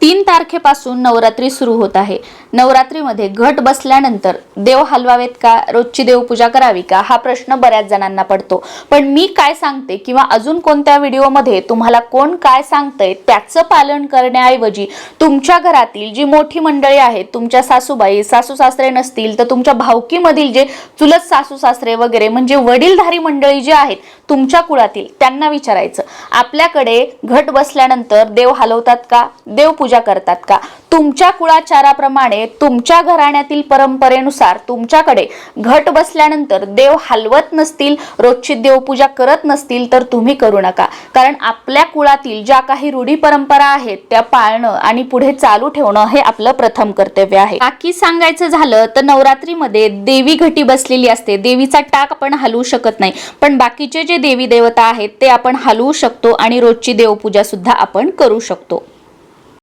3 तारखेपासून नवरात्री सुरू होत आहे। नवरात्रीमध्ये घट बसल्यानंतर देव हलवावेत का, रोजची देवपूजा करावी का, हा प्रश्न बऱ्याच जणांना पडतो। पण मी काय सांगते किंवा अजून कोणत्या व्हिडिओमध्ये तुम्हाला कोण काय सांगतंय त्याचं पालन करण्याऐवजी तुमच्या घरातील जी मोठी मंडळी आहेत, तुमच्या सासूबाई सासू सासरे नसतील तर तुमच्या भावकीमधील जे चुलत सासू सासरे वगैरे म्हणजे वडीलधारी मंडळी जे आहेत तुमच्या कुळातील, त्यांना विचारायचं आपल्याकडे घट बसल्यानंतर देव हलवतात का, देवपूजा करतात का। तुमच्या कुळाचाराप्रमाणे तुमच्या घराण्यातील परंपरेनुसार तुमच्याकडे घट बसल्यानंतर देव हलवत नसतील, रोजची देवपूजा करत नसतील तर तुम्ही करू नका। कारण आपल्या कुळातील ज्या काही रूढी परंपरा आहेत त्या पाळणं आणि पुढे चालू ठेवणं हे आपलं प्रथम कर्तव्य आहे। बाकी सांगायचं झालं तर नवरात्रीमध्ये देवी घटी बसलेली असते, देवीचा टाक आपण हलवू शकत नाही, पण बाकीचे जे देवी देवता आहेत ते आपण हलवू शकतो आणि रोजची देवपूजा सुद्धा आपण करू शकतो।